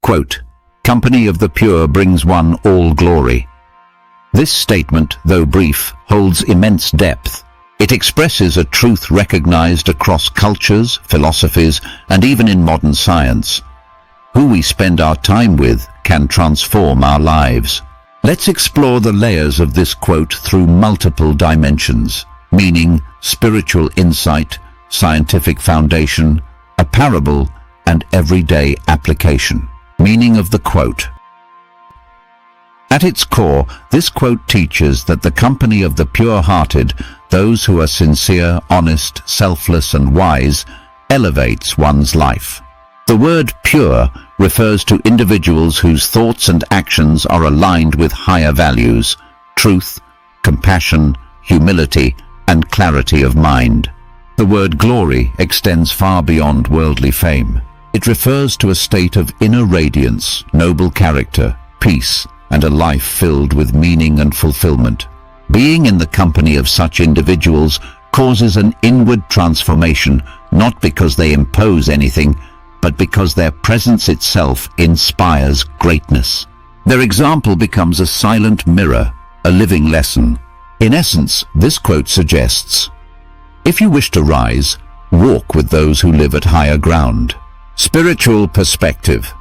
Quote, "Company of the pure brings one all glory." This statement, though brief, holds immense depth. It expresses a truth recognized across cultures, philosophies, and even in modern science. Who we spend our time with can transform our lives. Let's explore the layers of this quote through multiple dimensions: meaning, spiritual insight, scientific foundation, a parable, and everyday application. Meaning of the quote. At its core, this quote teaches that the company of the pure-hearted, those who are sincere, honest, selfless, and wise, elevates one's life. The word pure refers to individuals whose thoughts and actions are aligned with higher values: truth, compassion, humility, and clarity of mind. The word glory extends far beyond worldly fame. It refers to a state of inner radiance, noble character, peace, and a life filled with meaning and fulfillment. Being in the company of such individuals causes an inward transformation, not because they impose anything, but because their presence itself inspires greatness. Their example becomes a silent mirror, a living lesson. In essence, this quote suggests, if you wish to rise, walk with those who live at higher ground. Spiritual perspective.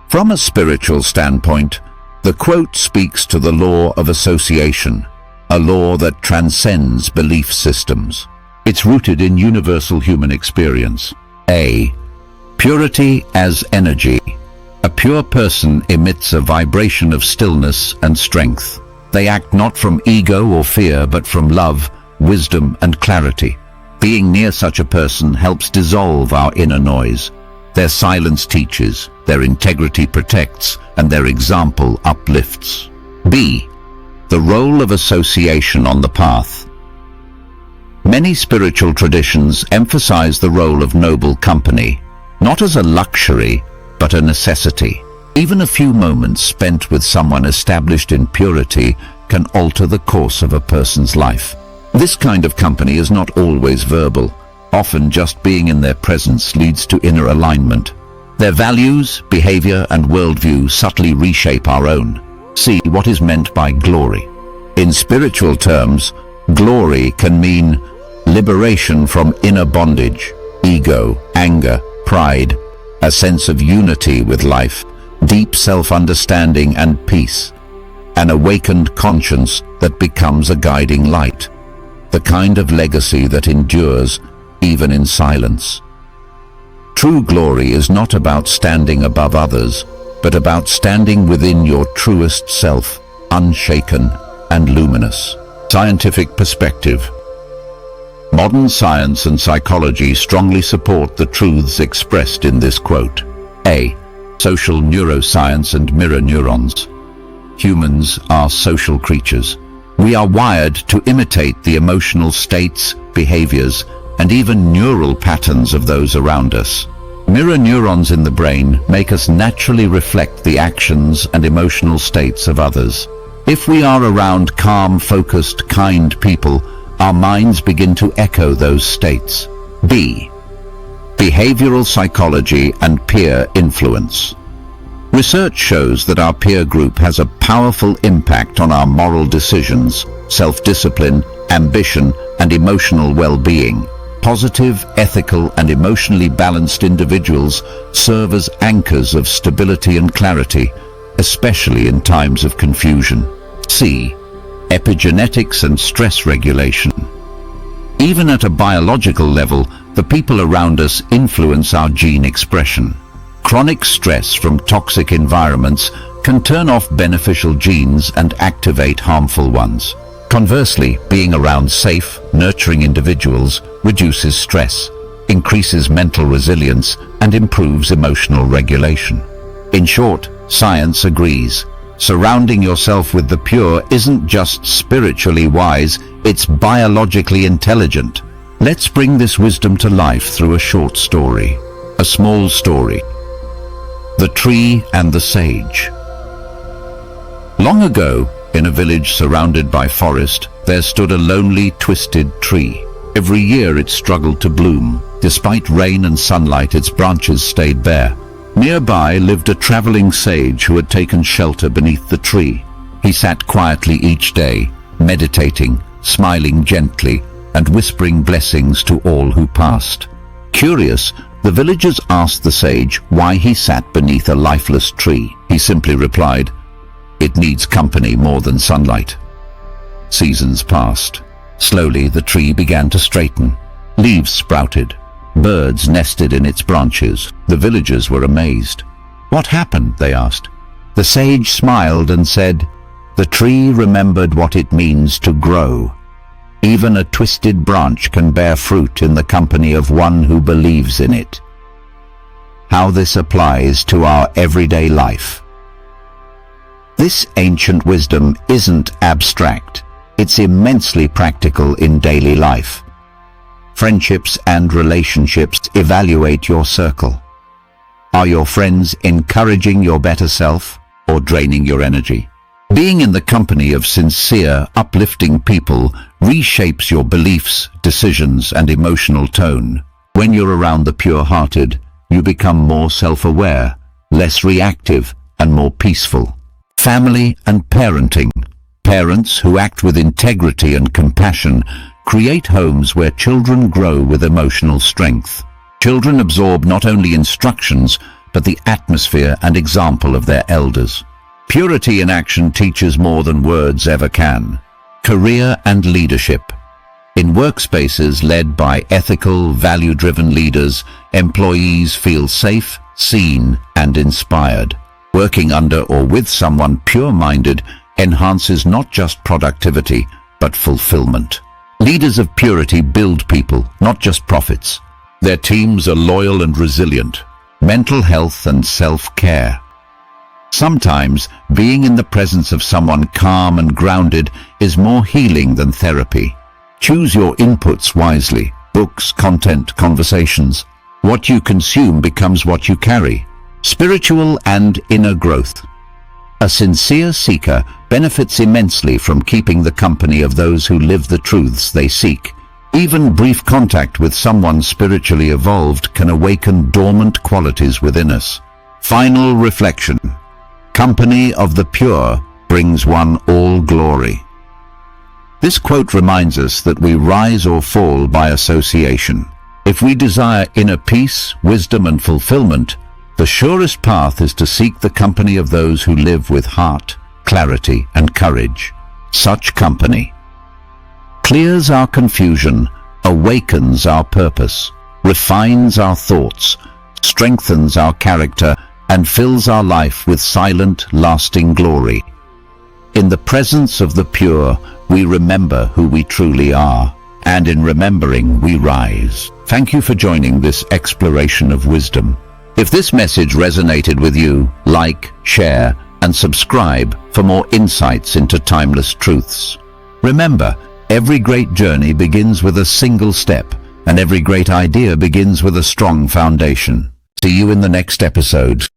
From a spiritual standpoint, the quote speaks to the law of association, a law that transcends belief systems. It's rooted in universal human experience. A. Purity as energy. A pure person emits a vibration of stillness and strength. They act not from ego or fear, but from love, wisdom, and clarity. Being near such a person helps dissolve our inner noise. Their silence teaches, their integrity protects, and their example uplifts. B. The role of association on the path. Many spiritual traditions emphasize the role of noble company, not as a luxury, but a necessity. Even a few moments spent with someone established in purity can alter the course of a person's life. This kind of company is not always verbal. Often just being in their presence leads to inner alignment. Their values, behavior, and worldview subtly reshape our own. See what is meant by glory. In spiritual terms, glory can mean liberation from inner bondage, ego, anger, pride, a sense of unity with life, deep self-understanding and peace, an awakened conscience that becomes a guiding light, the kind of legacy that endures even in silence. True glory is not about standing above others, but about standing within your truest self, unshaken and luminous. Scientific perspective. Modern science and psychology strongly support the truths expressed in this quote. A. Social neuroscience and mirror neurons. Humans are social creatures. We are wired to imitate the emotional states, behaviors, and even neural patterns of those around us. Mirror neurons in the brain make us naturally reflect the actions and emotional states of others. If we are around calm, focused, kind people, our minds begin to echo those states. B. Behavioral psychology and peer influence. Research shows that our peer group has a powerful impact on our moral decisions, self-discipline, ambition, and emotional well-being. Positive, ethical, and emotionally balanced individuals serve as anchors of stability and clarity, especially in times of confusion. C. Epigenetics and stress regulation. Even at a biological level, the people around us influence our gene expression. Chronic stress from toxic environments can turn off beneficial genes and activate harmful ones. Conversely, being around safe, nurturing individuals reduces stress, increases mental resilience, and improves emotional regulation. In short, science agrees. Surrounding yourself with the pure isn't just spiritually wise, it's biologically intelligent. Let's bring this wisdom to life through a short story. A small story. The Tree and the Sage. Long ago, in a village surrounded by forest, there stood a lonely, twisted tree. Every year it struggled to bloom. Despite rain and sunlight, its branches stayed bare. Nearby lived a traveling sage who had taken shelter beneath the tree. He sat quietly each day, meditating, smiling gently, and whispering blessings to all who passed. Curious, the villagers asked the sage why he sat beneath a lifeless tree. He simply replied, "It needs company more than sunlight." Seasons passed. Slowly the tree began to straighten. Leaves sprouted. Birds nested in its branches. The villagers were amazed. "What happened?" they asked. The sage smiled and said, "The tree remembered what it means to grow. Even a twisted branch can bear fruit in the company of one who believes in it." How this applies to our everyday life. This ancient wisdom isn't abstract. It's immensely practical in daily life. Friendships and relationships. Evaluate your circle. Are your friends encouraging your better self or draining your energy? Being in the company of sincere, uplifting people reshapes your beliefs, decisions, and emotional tone. When you're around the pure-hearted, you become more self-aware, less reactive, and more peaceful. Family and parenting. Parents who act with integrity and compassion create homes where children grow with emotional strength. Children absorb not only instructions, but the atmosphere and example of their elders. Purity in action teaches more than words ever can. Career and leadership. In workspaces led by ethical, value-driven leaders, employees feel safe, seen, and inspired. Working under or with someone pure-minded enhances not just productivity, but fulfillment. Leaders of purity build people, not just profits. Their teams are loyal and resilient. Mental health and self-care. Sometimes, being in the presence of someone calm and grounded is more healing than therapy. Choose your inputs wisely. Books, content, conversations. What you consume becomes what you carry. Spiritual and inner growth. A sincere seeker benefits immensely from keeping the company of those who live the truths they seek. Even brief contact with someone spiritually evolved can awaken dormant qualities within us. Final reflection. Company of the pure brings one all glory. This quote reminds us that we rise or fall by association. If we desire inner peace, wisdom, and fulfillment, the surest path is to seek the company of those who live with heart, clarity, and courage. Such company clears our confusion, awakens our purpose, refines our thoughts, strengthens our character, and fills our life with silent, lasting glory. In the presence of the pure, we remember who we truly are, and in remembering, we rise. Thank you for joining this exploration of wisdom. If this message resonated with you, like, share, and subscribe for more insights into timeless truths. Remember, every great journey begins with a single step, and every great idea begins with a strong foundation. See you in the next episode.